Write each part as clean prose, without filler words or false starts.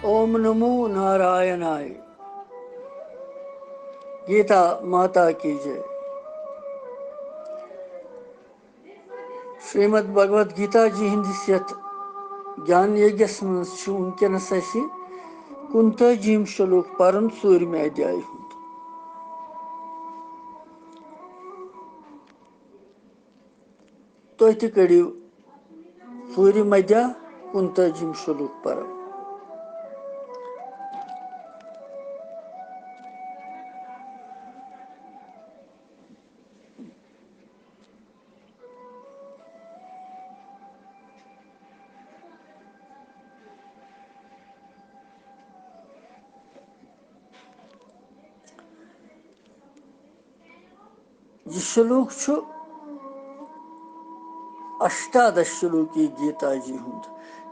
ओम नमो नारायणाय। गीता माता की जय। श्रीमद् भगवद गीता जी हिंदिस यथ ज्ञान यज्ञस मज वनकस 51 श्लोक परन 4 अध्याय हुंद। तुह तह करियो 4 अध्याय 51 श्लोक परन। यह श्लोक अष्टादश श्लोकी गीता जी हुंद।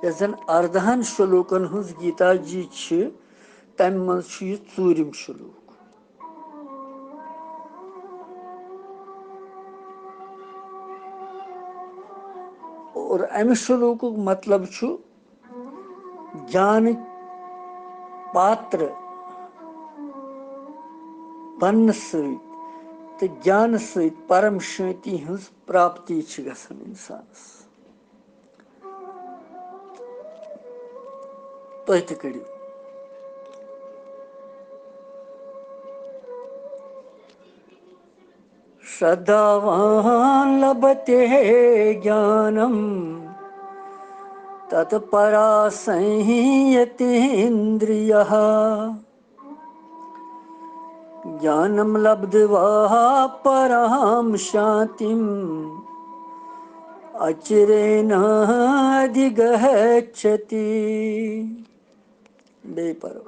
यस जन 18 श्लोकन हज गीता जी तम मज 4 श्लोक। और अमि श्लोक मतलब ज्ञान पात्र बन तो ज्ञान सहित परम शांति हज प्राप्ति गसान इंसानस। तुह तह करियो श्रद्धावान लभते ज्ञानम तत्परा संयतीन्द्रियः ज्ञानम लब्ध्वा पराम शांतिम अचिरेण अधिगच्छति। बेपरो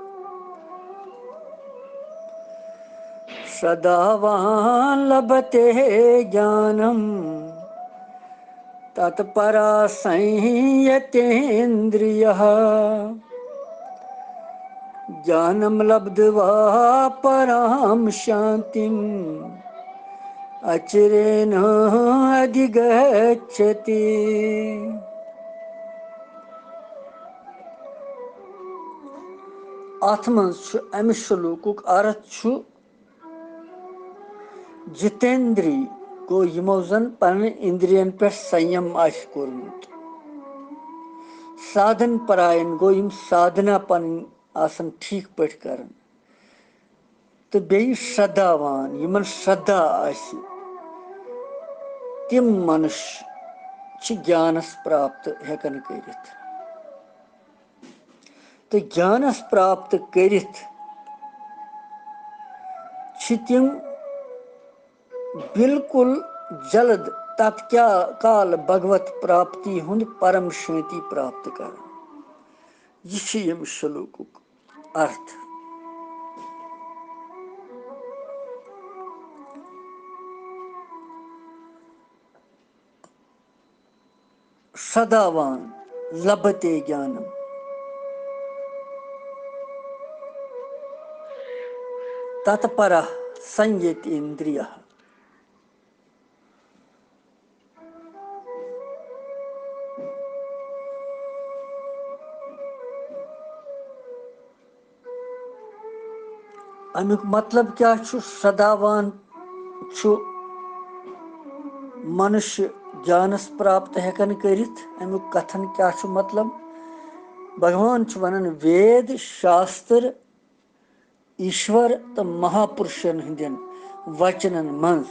श्रद्धावान लभते ज्ञानम तत्परा संयतेन्द्रियः ज्ञानम लब्ध्वा पराम शांतिम अचिरेण अधिगच्छति। अथ मज अमि श्लोकुक अर्थ जितेंद्री गो यमो जन पन इंद्रियन पे संयम आश कोरमुत। साधन परायण गो यम साधना पन आसन ठीक पठ करन। तो बेई श्रद्धावान यमन श्रद्धा आसी तिम मनुष्य ज्ञानस प्राप्त हेकन करित। तो ज्ञानस प्राप्त करित तिम बिल्कुल जल्द तत्काल भगवत प्राप्ति हुंद परम शांति प्राप्त कर। यह यम श्लोकुक अर्थ। श्रद्धावान लभते ज्ञानम तत्परः संयतेन्द्रियः अमुक मतलब क्या श्रद्धावान मनुष्य ज्ञानस प्राप्त हेकन करित। अमुक कथन क्या मतलब भगवान वनन वेद शास्त्र ईश्वर तो महापुरुषन हंदन वचनन मज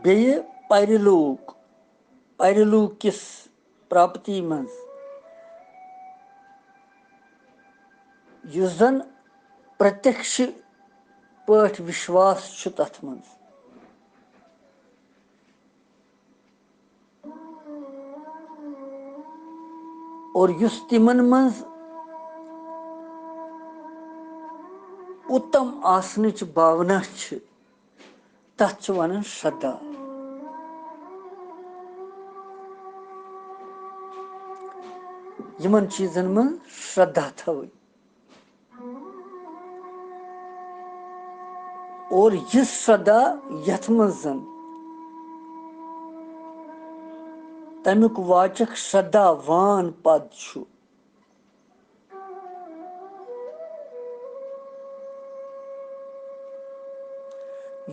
बेय परलोक किस प्राप्ति मज युस जन प्रत्यक्ष पठ विश्वास तथ मज। और युस तिमन मज उत्तम आसनच भावना तथ वनान श्रद्धा। यमन चीजन मज श्रद्धा थवी। और यह श्रद्धा यथ मज तमिक वाचक श्रद्धावान पद छु।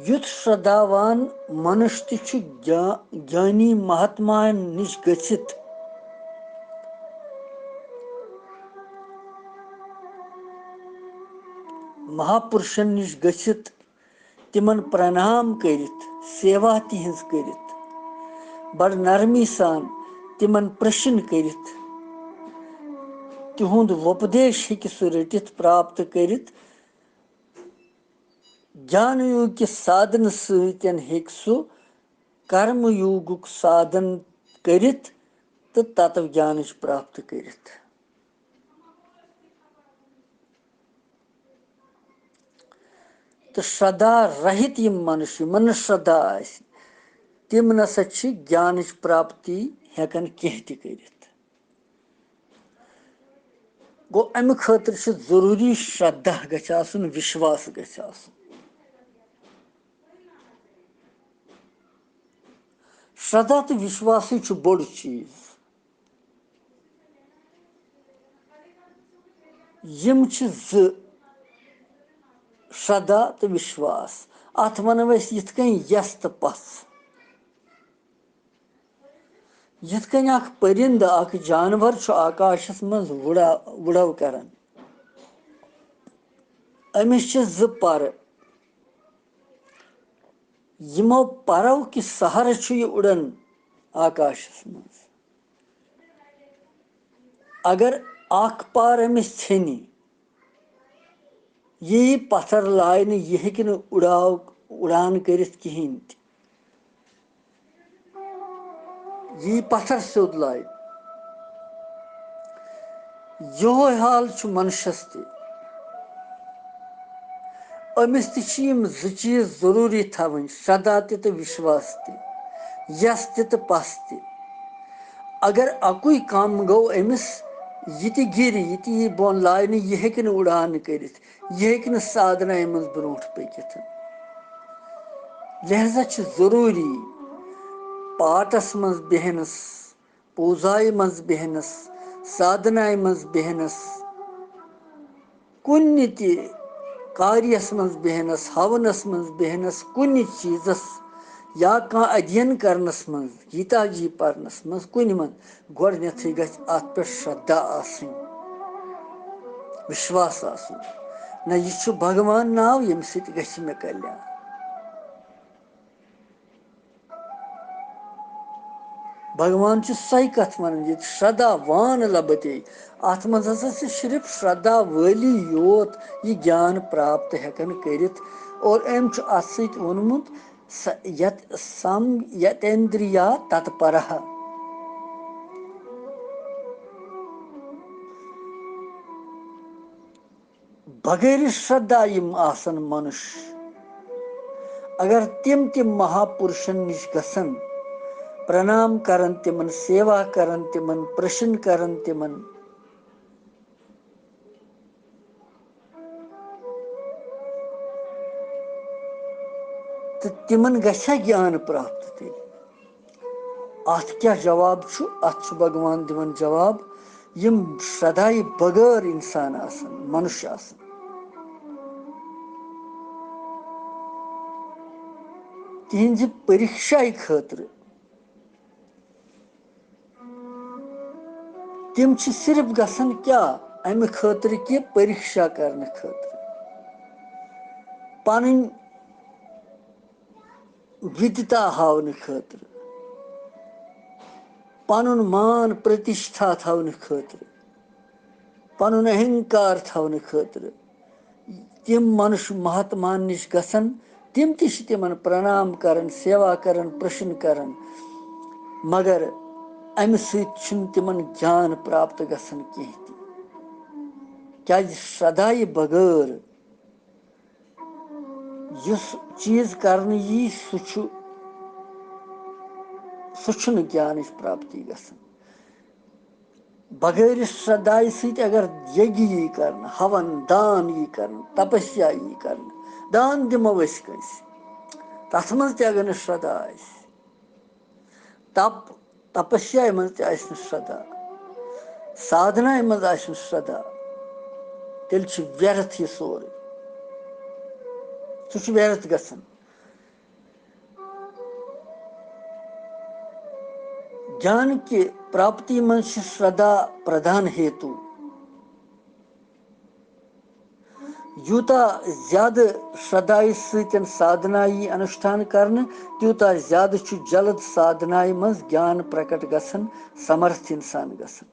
युथ श्रद्धावान मनुष्य छु ज्ञानी महात्मा निश गच्छित महापुरुषन निश गच्छित तिमन प्रणाम करित सेवा तिहंज करित बड़ नरमी सान तिमन प्रश्न करित तिहुंद उपदेश हेकि सु रटित प्राप्त करित ज्ञान योग के साधन सतन हेक सु कर्म योगुक साधन करित तो तत्व ज्ञान प्राप्त करित। तो श्रद्धा रहित यम मनुष्य मन श्रद्धा आसि तिम नसा ज्ञान प्राप्ति हेकन कह ति करित। गो अमि खतर जरूरी श्रद्धा गछ आसुन विश्वास गछ आसुन। श्रद्धा तो विश्वास बोड़ चीज यम श्रद्धा तो विश्वास अत वनो यथ कन यस तो पस यथ कन अख परिंद अख जानवर आकाशस मज उड़व करन अमिस ज पर यमो परव कि सहर यह उड़न आकाशस मज अगर अख पार अमिस छेनि ये पत्थर लाय यह हेकि उड़ान करित कहीं ये पत्थर सोद लाय यो हाल मनुष्यस ते अमिस तम ज चीज जरूरी थवन श्रद्धा तो विश्वास ते यस तो पस ते अगर अकुई कम गो अमिस ये गिर ये बोन लाने यह हेकि उड़ान करित यह हेकि साधना मज ब्रो पकित लिहाजा जरूरी पाठस मज बेहनस पूजाय मज बेहनस साधनाय मज बेहनस कुन ति कार्यस मज बेहनस हवनस मज बेहनस कुन चीजस या कह अध्ययन करनस मज गीता जी पढ़नस मज कुन मज गोडनेथै गछ अत पे श्रद्धा आसुन विश्वास आसुन न यह भगवान नाव यम सित गछ मे कल्याण। भगवान सही कथ वन श्रद्धावान लभते अत मज सिर्फ श्रद्धा वाली योत यह ज्ञान प्राप्त हेकन करित और अम अत सत वोनमुत यतेन्द्रिया तत्परः बगैर श्रद्धा यम आसन मनुष्य अगर तिम महापुरुषन निश गसन प्रणाम करन तिमन सेवा करन तिमन प्रश्न करन तिमन तो तिमन गछा ज्ञान प्राप्त तेल अत क्या जवाब छु अत भगवान दिवन जवाब यम श्रद्धाई बगैर इंसान आसन मनुष्य आसन तिहंज परीक्षा खतर तिम सिर्फ गसन क्या अमि खतर कि परीक्षा करने खतर पन विदिता हावन खतर पनुन मान प्रतिष्ठा थवन खतर पनुन अहंकार थवन खतर तिम मनुष्य महात्मा निश गसन तिम तिमन प्रणाम करन सेवा करन प्रश्न करन मगर अमि सत तिमन ज्ञान प्राप्त गसन कह क्या श्रद्धा बगैर युस चीज करने यी सह ज्ञान प्राप्ति गसन बगैर श्रद्धा सत अगर यज्ञ यी कर हवन दान यी कर तपस्या यी कर दान दिमो कंस तथ मज अगर श्रद्धा तप तपस्या मज श्रद्धा, साधना मज श्रद्धा, तेल व्यर्थ यह सोरे, सह व्यर्थ गसान। ज्ञान की प्राप्ति मज श्रद्धा प्रधान हेतु। यूता ज्यादा श्रद्धाई सतन साधना यी अनुष्ठान करने, त्यूता ज्यादा जल्द साधनाई मज ज्ञान प्रकट गसन, समर्थ इंसान गसन।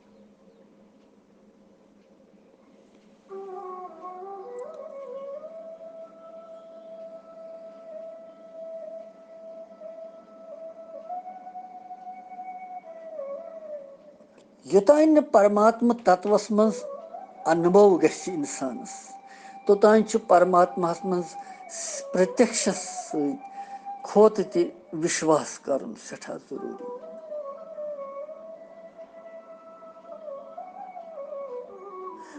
योतान परमात्मा तत्वस मज अनुभव गछ इंसानस, तोतान परमात्मा मज प्रत्यक्ष खोत ते विश्वास करन सठा जरूरी।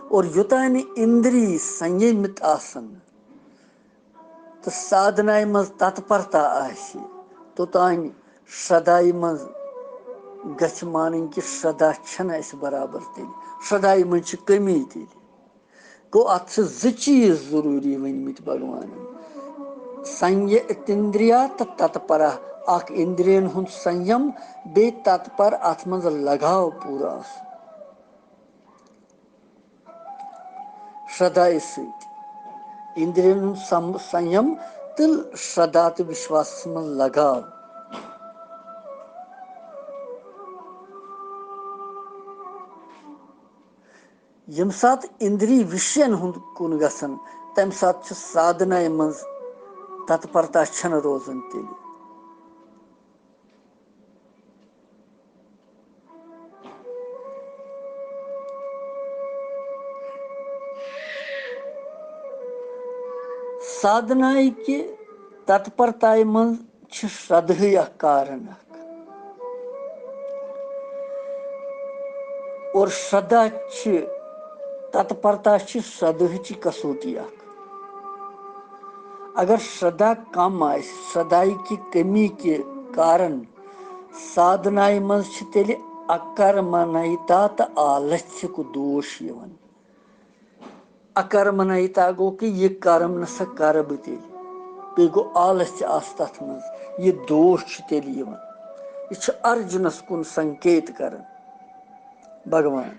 और योतान इंद्री संयमित आसन तो साधनाय मज तत्परता आसी, तोतान श्रद्धाई मज गछ मान कि श्रद्धा छन अस बराबर तेल, श्रद्धाई मज कमी तेल गो। अत जो चीज जरूरी वनमित भगवान, संयतिंद्रिया तो तत्पर, अख इंद्रियन हुंद संयम बे तत्पर, अत मज लगाव पूरा श्रद्धा इंद्रियन हुंद संयम तो श्रद्धा तो विश्वास मज लगाव। यम सात इंद्री विषयन हुंद कुन गसन, तम सात साधना मज तत्परता छन रोजन तेल। साधनाई के तत्परताई मज श्रद्धि कारण, और श्रद्धा तत्परता श्रद्धि कसौटी। अगर श्रद्धा कम आए, श्रद्धाई की कमी के कारण साधनाई मज तेल अकर्मण्यता तो आलस्य को दोष यवन। अकर्मण्यता गो कि यह कर्म न सा कर बह तेल, बे गो आलस्य आस तथ मज, यह दोष तेल यवन। यह अर्जुनस कुन संकेत करन भगवान।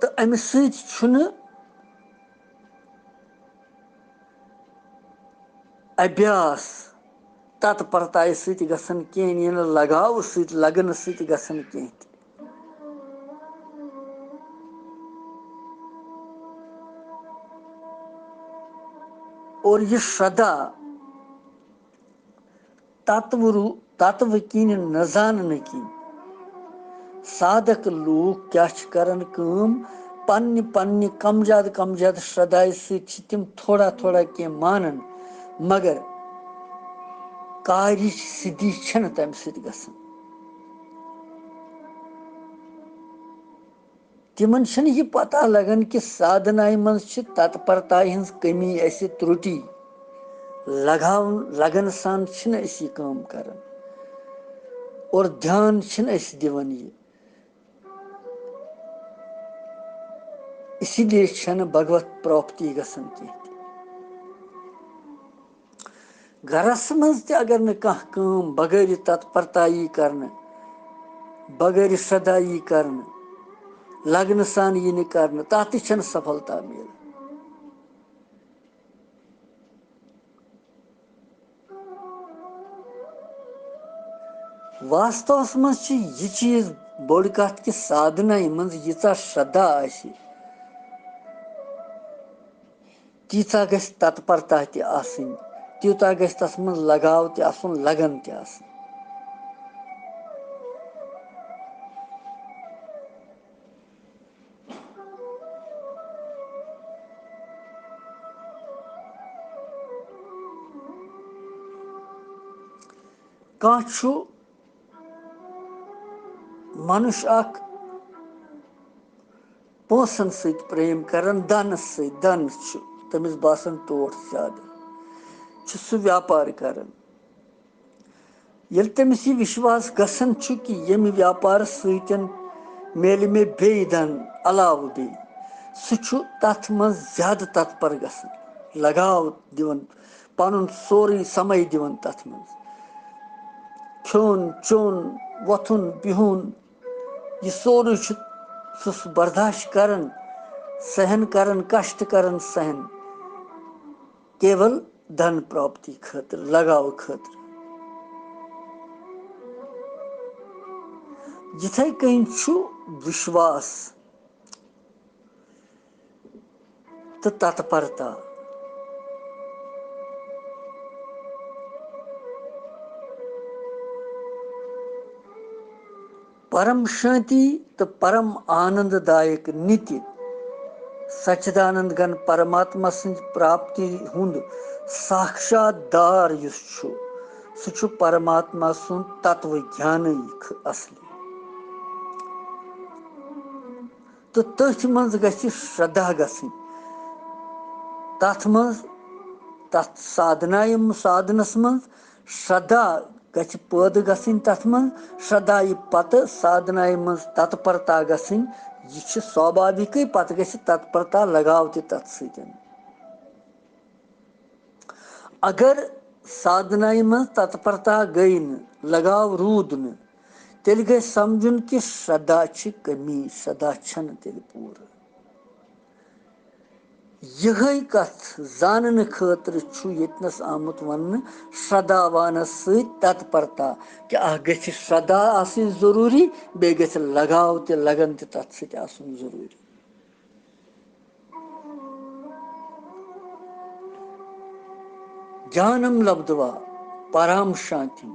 तो अमि सत अभ्यास तत्परताई सत गसन कहें, यह लगाव सत लगन सत गसन कहें। और यह श्रद्धा तत्व किन न जानन किन साधक लोग क्या करन काम, पन्नि कम ज्यादा श्रद्धा सत तिम थोड़ा थोड़ा के मानन, मगर कार्य सिद्धि छन तम सत गसन। तिमन छन यह पता लगन कि साधनाई मज तत्परताई हंस कमी ऐसे त्रुटि, लगाव लगन सान छन अस यह काम करन, और ध्यान छन अस दिवन ये। इसीलिए छन भगवत प्राप्ति गसन कहें। घरस मज ते अगर न कह काम बगैर तत्परताई करने, बगैर श्रद्धाई करने, लगन सान यह न करने, तथ छन सफलता मिल। वास्तव मज यह चीज बड़ कत कि साधना मज यीचा श्रद्धा आसि, तीचा गछ तत्परता ते आसनि, त्यूता गछ तस मज लगाव ते आसुन, लगन ते आसनि। कह मनुष्य अख पोसन सत प्रेम करन, दनस सत, दन तमिस बासन टोट ज्यादा, सह व्यापार करन। येल तमिस यह विश्वास गसन छु कि यम व्यापार सतन मेल मे बेयि धन अलाव बे सु तथ मज ज्यादा तत्पर गसन लगाव दिवन पनुन सोरे समय दिवन तथ मज खोन चोन वथुन बिहुन यह सोरे सुस बर्दाश्त करन सहन करन कष्ट करन सहन केवल धन प्राप्ति खातिर लगाव खातिर जिथे कहीं छु विश्वास तो तत्परता परम शांति तो परम आनंददायक नित्य सच्चिदानंद घन परमात्मा सं प्राप्ति हुंद साक्षात्कार युस छु सु छु परमात्मा सुन तत्व ज्ञान असली तो तथ मज गछि श्रद्धा गछि तथ मज तथ साधनस मज श्रद्धा गछि पद गछि तथ मज श्रद्धा पत साधना मज तत्परता गछि यह स्वाभाविक पत गछि तत्परता लगाव ते तथ सतन अगर साधना मज तत्परता गई न लगाव रूद न तेल गई समझुन कि श्रद्धा छि कमी श्रद्धा छन तेल पूर यही कथ जानन खातिर छु यतनस आमुत वन श्रद्धावानस सहित तत्परता कि गछि श्रद्धा आसिन जरूरी बे गछि लगाव ते लगन ते तथ सहित आसुन जरूरी ज्ञानम लब्धवा पराम शांति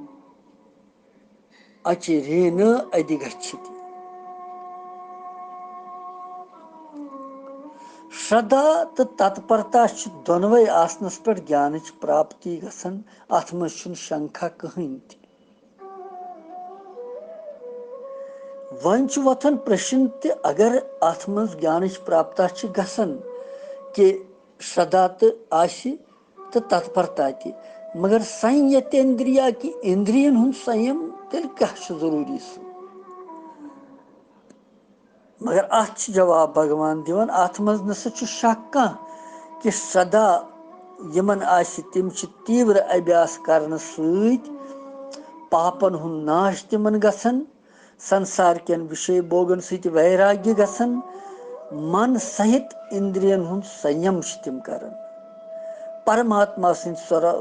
अचिरेण अधिगच्छति श्रद्धा तो तत्परता दोनवे आसनस पे ज्ञान प्राप्ति गसन अथ मज शंका कहीं वन वथन प्रश्न ते अगर अथ मज ज्ञान प्राप्ता गसन कि श्रद्धा तो आशि तो तत्परता ति मगर संयतेन्द्रिया कि इंद्रियन हुन संयम तेल क्या जरूरी सु मगर अत जवाब भगवान दिवन अत मज नसा शक कह कि श्रद्धा यमन तिम तीव्र अभ्यास करने सत पापन हुन नाश तिमन गसन संसार केन विषय भोगन सत वैराग्य गसन मन सहित इंद्रियन हुन संयम तिम करन परमात्मा सिंद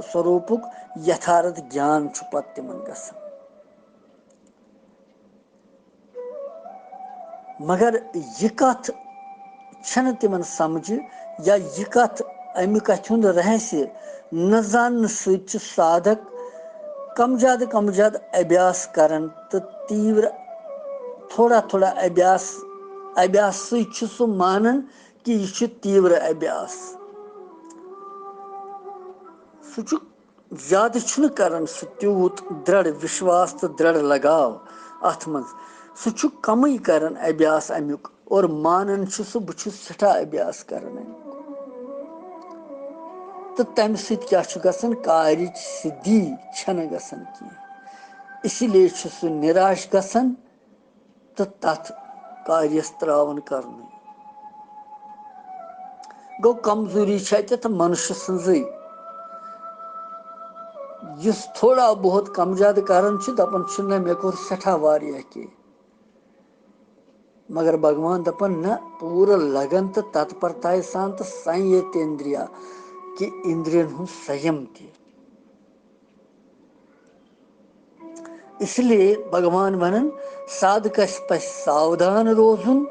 स्वरूपुक यथार्थ ज्ञान पत तिमन गसन मगर यह कथ छन तिमन समझ या यह कथ अमि कथ हुंद रहस्य न जान साधक कम ज्यादा अभ्यास करन तो तीव्र थोड़ा थोड़ा अभ्यास सु मानन कि यह तीव्र अभ्यास सु ज्यादा छुन करन सु त्यूत दृढ़ विश्वास तो दृढ़ लगाव अथ मज सु कम करन अभ्यास अमुक और मानन सु बुछ सठा अभ्यास करन तो तम क्या गसन कार्य सिद्धि छन गसन की इसलिए सु निराश गसन तो तथ कार्यस त्रावन करन गो कमजोरी तो मनुष्य सज इस थोड़ा बहुत कम ज्यादा करन दपन न मे कोर सठा वारिया के मगर भगवान दपन न पूरा लगन तो तत्परता सान तो संयतेन्द्रिया कि इंद्रियन हुन संयम ति इसलिए भगवान वनन साधकस पश सावधान रोजुन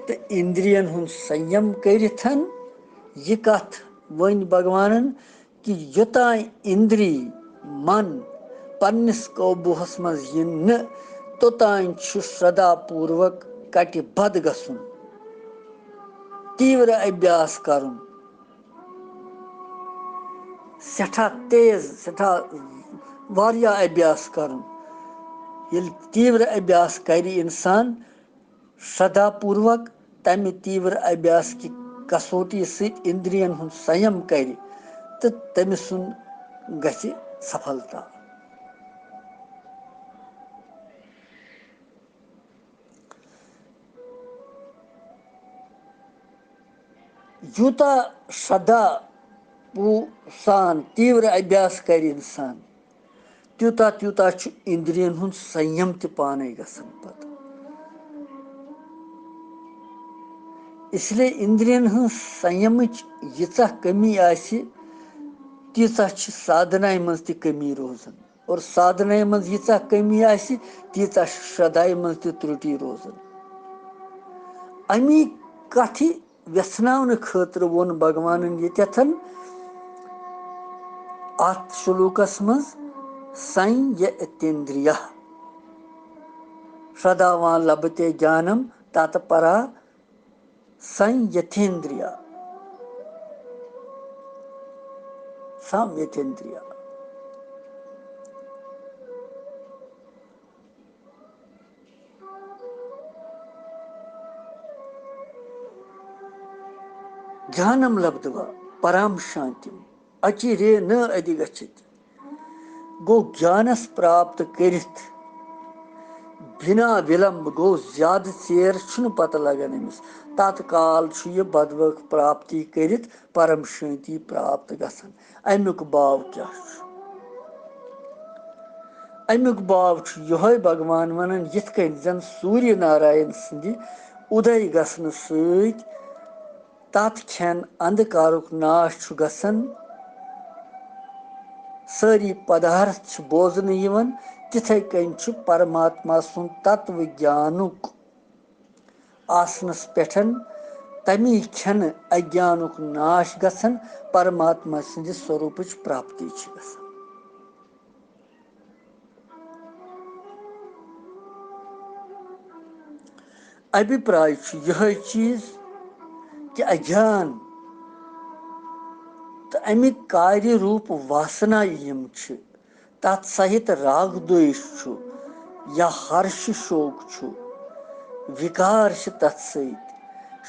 तो इंद्रियन हुन संयम करिथन यह कथ वन भगवानन कि योता इंद्री मन पन्निस काबूहस मज यिन तोतान श्रद्धा पूर्वक कटिबद्ध गसुन तीव्र अभ्यास करुन सठा तेज सठा वारिया अभ्यास करुन ये तीव्र अभ्यास कर इंसान श्रद्धा पूर्वक तम तीव्र अभ्यास की कसौटी सहित इंद्रियन हुन संयम कर तो तमिस गछि सफलता यूता श्रद्धा सान तीव्र अभ्यास कर इंसान त्यूता त्यूता इंद्रियन हुन संयम त पाने गसन पत इसलिए इंद्रियन हुन संयम यीचा कमी आसी तीचा साधना मज त कमी रोजन और साधना मज यीचा कमी आसी तीचा श्रद्धा मज त त्रुटि रोजन अमी कथि व्यसनावन खतर वोन भगवान यथन अत श्लोकस मज संयतेन्द्रिय श्रद्धावान लभते ज्ञानम तत्परा संयतेन्द्रिय संयतेन्द्रिय ज्ञानम लब्ध्वा पराम शांतिम अचिरे न अधिगच्छति गो ज्ञानस प्राप्त करित बिना विलंब गो ज्यादा चेर छुन पता लगन अमिस तत्काल यह बदवक प्राप्ति करित परम शांति प्राप्त गसन अमुक भाव क्या अमुक भाव यह भगवान वनान यिथ कन जन सूर्य नारायण सिंधि उदय गसन सत तत् खेन अंधकारुक नाश गसन सारी पदार्थ बोजन यवन तिथे कन परमात्मा सुन तत्व ज्ञानुक आसनस पेठन तमी खेन अज्ञानुक नाश गसन परमात्मा सिंध स्वरूप प्राप्ति गसन अभिप्राय यह चीज कि अज्ञान तो अमिक कार्य रूप वासना यम तत् सहित राग द्वेष या हर्ष शोक विकार तत् सहित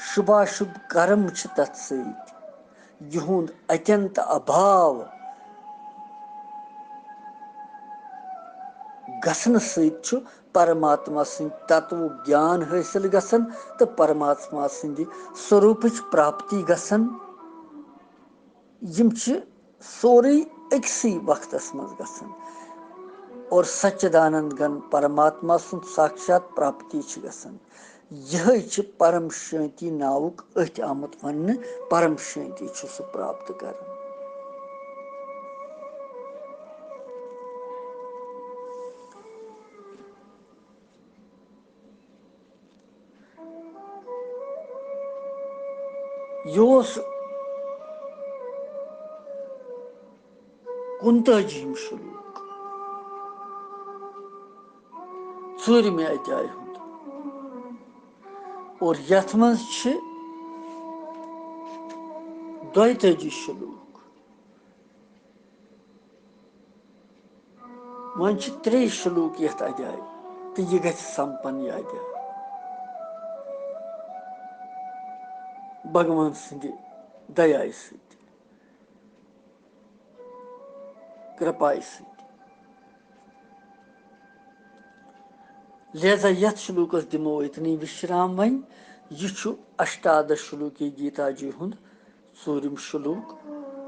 शुभाशुभ कर्म तत् सहित युहुंद अत्यंत अभाव गसन सहित परमात्मा सिंह तत्व ज्ञान हासिल गसन तो परमात्मा सिंह स्वरूप प्राप्ति गसन यम सोरे अक्सी वक्तस मज गसन और सच्चिदानंद गण परमात्मा सुन साक्षात प्राप्ति गसन यह परम शांति नावुक अथ आमुत वन परम शांति सह प्राप्त कर यह 39 श्लोक 4वें अध्याय और यथ मज 32 श्लोक वन 3 श्लोक यथ अध्याय तो यह गि संपन्न यह अध्याय भगवान सिंध दया सत कृपाय सत लिहाजा यथ श्लोकस दिमो इतनी विश्राम वन यह 18 श्लोकी गीता जी हुंद 4 श्लोक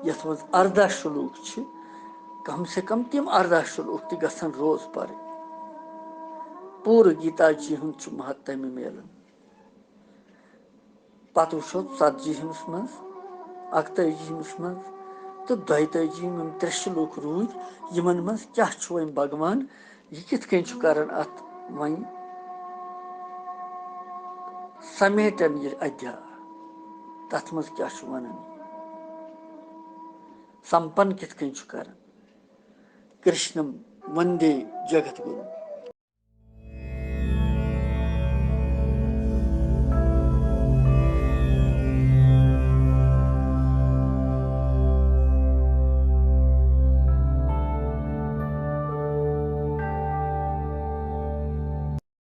यथ मज 18 श्लोक कम से कम तम 18 श्लोक गसन रोज पर पूर्व गीता जी हुंद महत्म मिलन पत वो 40 मज 41 मज तो 42 3 श्लोक रूद यमन मज क्या वन भगवान यह कित कन करन अत वन समेटन यह अध्याय तथ मज क्या वन संपन्न कित कन करन कृष्णम वंदे जगत गुरु।